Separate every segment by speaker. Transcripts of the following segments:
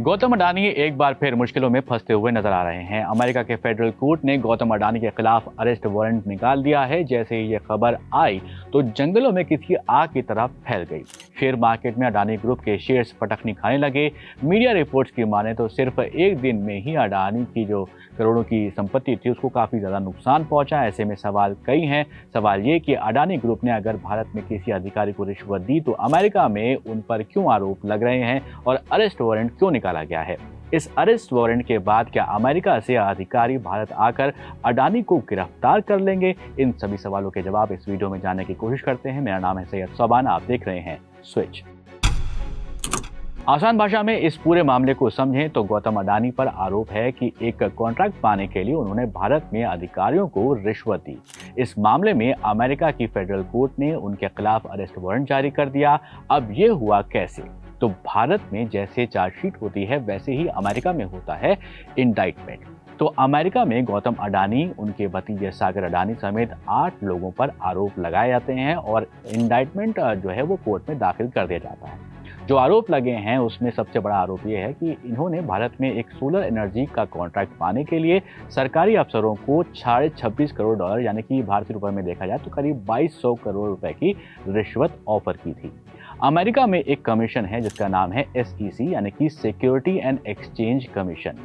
Speaker 1: गौतम अडानी एक बार फिर मुश्किलों में फंसते हुए नजर आ रहे हैं। अमेरिका के फेडरल कोर्ट ने गौतम अडानी के खिलाफ अरेस्ट वारंट निकाल दिया है। जैसे ही ये खबर आई तो जंगलों में किसी आग की तरह फैल गई। शेयर मार्केट में अडानी ग्रुप के शेयर्स पटकनी खाने लगे। मीडिया रिपोर्ट्स की माने तो सिर्फ एक दिन में ही अडानी की जो करोड़ों की संपत्ति थी उसको काफी ज्यादा नुकसान पहुंचा। ऐसे में सवाल कई हैं। सवाल ये कि अडानी ग्रुप ने अगर भारत में किसी अधिकारी को रिश्वत दी तो अमेरिका में उन पर क्यों आरोप लग रहे हैं और अरेस्ट वारंट क्यों निकाला गया है। इस अरेस्ट वारंट के बाद क्या अमेरिका से अधिकारी भारत आकर अडानी को गिरफ्तार कर लेंगे? इन सभी सवालों के जवाब इस वीडियो में जानने की कोशिश करते हैं। मेरा नाम है सैयद सोबान, आप देख रहे हैं स्विच। आसान भाषा में इस पूरे मामले को समझें तो गौतम अडानी पर आरोप है कि एक कॉन्ट्रैक्ट पाने के लिए उन्होंने भारत में अधिकारियों को रिश्वत दी। इस मामले में अमेरिका की फेडरल कोर्ट ने उनके खिलाफ अरेस्ट वारंट जारी कर दिया। अब ये हुआ कैसे? तो भारत में जैसे चार्जशीट होती है वैसे ही अमेरिका में होता है इंडाइटमेंट। तो अमेरिका में गौतम अडानी, उनके भतीजे सागर अडानी समेत 8 लोगों पर आरोप लगाए जाते हैं और इंडाइटमेंट जो है वो कोर्ट में दाखिल कर दिया जाता है। जो आरोप लगे हैं उसमें सबसे बड़ा आरोप ये है कि इन्होंने भारत में एक सोलर एनर्जी का कॉन्ट्रैक्ट पाने के लिए सरकारी अफसरों को $26.5 करोड़ यानी कि भारतीय रुपए में देखा जाए तो करीब 2200 करोड़ रुपए की रिश्वत ऑफर की थी। अमेरिका में एक कमीशन है जिसका नाम है SEC यानी कि सिक्योरिटी एंड एक्सचेंज कमीशन।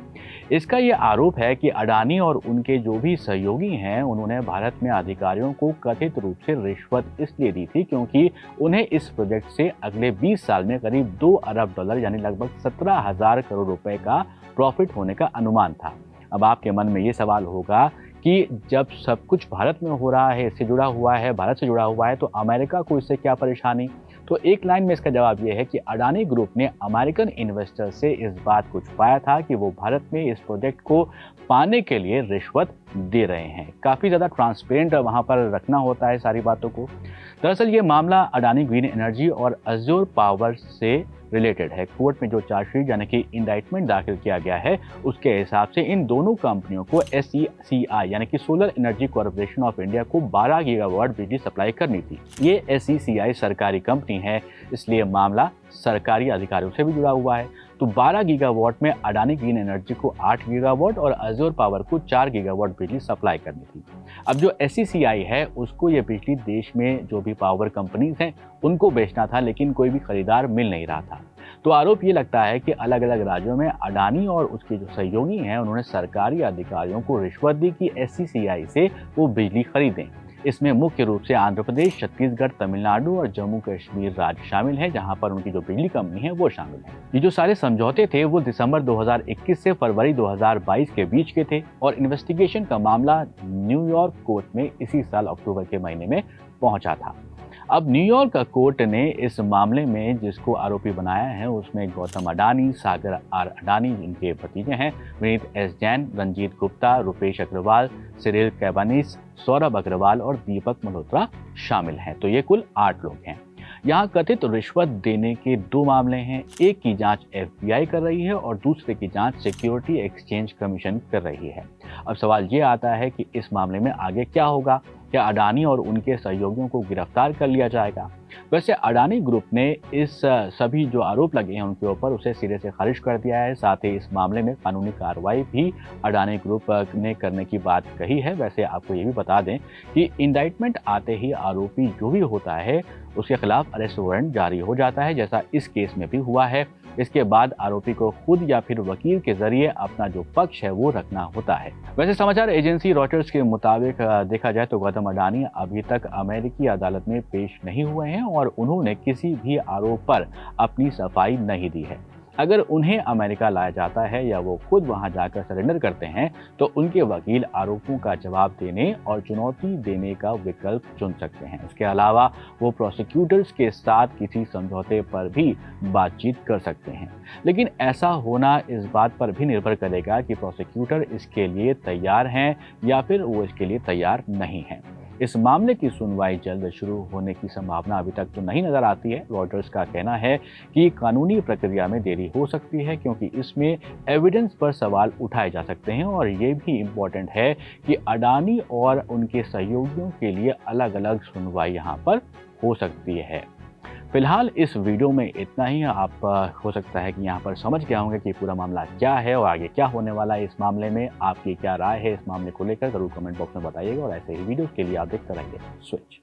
Speaker 1: इसका ये आरोप है कि अडानी और उनके जो भी सहयोगी हैं उन्होंने भारत में अधिकारियों को कथित रूप से रिश्वत इसलिए दी थी क्योंकि उन्हें इस प्रोजेक्ट से अगले 20 साल में करीब $2 अरब यानी लगभग 17,000 करोड़ रुपए का प्रॉफिट होने का अनुमान था। अब आपके मन में ये सवाल होगा कि जब सब कुछ भारत में हो रहा है, इससे जुड़ा हुआ है, भारत से जुड़ा हुआ है, तो अमेरिका को इससे क्या परेशानी? तो एक लाइन में इसका जवाब यह है कि अडानी ग्रुप ने अमेरिकन इन्वेस्टर से इस बात को छुपाया था कि वो भारत में इस प्रोजेक्ट को पाने के लिए रिश्वत दे रहे हैं। काफ़ी ज़्यादा ट्रांसपेरेंट वहाँ पर रखना होता है सारी बातों को। दरअसल ये मामला अडानी ग्रीन एनर्जी और अज्योर पावर से रिलेटेड है। कोर्ट में जो चार्जशीट यानी कि इंडाइटमेंट दाखिल किया गया है उसके हिसाब से इन दोनों कंपनियों को SECI यानी कि solar energy corporation of India को 12 गीगावाट बिजली सप्लाई करनी थी। ये SECI सरकारी कंपनी है, इसलिए मामला सरकारी अधिकारियों से भी जुड़ा हुआ है। तो 12 गीगावाट में अडानी ग्रीन एनर्जी को 8 गीगावाट और अज्योर पावर को 4 गीगावाट बिजली सप्लाई करनी थी। अब जो SECI है उसको ये बिजली देश में जो भी पावर कंपनीज हैं उनको बेचना था, लेकिन कोई भी खरीदार मिल नहीं रहा था। तो आरोप ये लगता है कि अलग अलग राज्यों में अडानी और उसके जो सहयोगी हैं उन्होंने सरकारी अधिकारियों को रिश्वत दी कि SECI से वो बिजली खरीदें। इसमें मुख्य रूप से आंध्र प्रदेश, छत्तीसगढ़, तमिलनाडु और जम्मू कश्मीर राज्य शामिल हैं, जहां पर उनकी जो बिजली कंपनी है वो शामिल है। ये जो सारे समझौते थे वो दिसंबर 2021 से फरवरी 2022 के बीच के थे और इन्वेस्टिगेशन का मामला न्यूयॉर्क कोर्ट में इसी साल अक्टूबर के महीने में पहुंचा था। अब न्यूयॉर्क का कोर्ट ने इस मामले में जिसको आरोपी बनाया है उसमें गौतम अडानी, सागर आर अडानी जिनके भतीजे हैं, विनीत एस जैन, रंजीत गुप्ता, रुपेश अग्रवाल, सिरिल कैबानिस, सौरभ अग्रवाल और दीपक मल्होत्रा शामिल हैं। तो ये कुल 8 लोग हैं। यहाँ कथित रिश्वत देने के 2 मामले हैं। एक की जांच FBI कर रही है और दूसरे की जांच सिक्योरिटी एक्सचेंज कमीशन कर रही है। अब सवाल ये आता है कि इस मामले में आगे क्या होगा? क्या अडानी और उनके सहयोगियों को गिरफ्तार कर लिया जाएगा? वैसे अडानी ग्रुप ने इस सभी जो आरोप लगे हैं उनके ऊपर उसे सिरे से खारिज कर दिया है। साथ ही इस मामले में कानूनी कार्रवाई भी अडानी ग्रुप ने करने की बात कही है। वैसे आपको ये भी बता दें कि इंडाइटमेंट आते ही आरोपी जो भी होता है उसके खिलाफ अरेस्ट वारंट जारी हो जाता है, जैसा इस केस में भी हुआ है। इसके बाद आरोपी को खुद या फिर वकील के जरिए अपना जो पक्ष है वो रखना होता है। वैसे समाचार एजेंसी रॉयटर्स के मुताबिक देखा जाए तो गौतम अडानी अभी तक अमेरिकी अदालत में पेश नहीं हुए हैं और उन्होंने किसी भी आरोप पर अपनी सफाई नहीं दी है। अगर उन्हें अमेरिका लाया जाता है या वो खुद वहां जाकर सरेंडर करते हैं तो उनके वकील आरोपों का जवाब देने और चुनौती देने का विकल्प चुन सकते हैं। इसके अलावा वो प्रोसिक्यूटर्स के साथ किसी समझौते पर भी बातचीत कर सकते हैं, लेकिन ऐसा होना इस बात पर भी निर्भर करेगा कि प्रोसिक्यूटर इसके लिए तैयार हैं या फिर वो इसके लिए तैयार नहीं हैं। इस मामले की सुनवाई जल्द शुरू होने की संभावना अभी तक तो नहीं नजर आती है। रॉयटर्स का कहना है कि कानूनी प्रक्रिया में देरी हो सकती है क्योंकि इसमें एविडेंस पर सवाल उठाए जा सकते हैं और ये भी इम्पोर्टेंट है कि अडानी और उनके सहयोगियों के लिए अलग अलग सुनवाई यहाँ पर हो सकती है। फिलहाल इस वीडियो में इतना ही। आप हो सकता है कि यहाँ पर समझ गए होंगे कि पूरा मामला क्या है और आगे क्या होने वाला है इस मामले में। आपकी क्या राय है इस मामले को लेकर ज़रूर कमेंट बॉक्स में बताइएगा और ऐसे ही वीडियो के लिए आप देखते रहिए स्विच।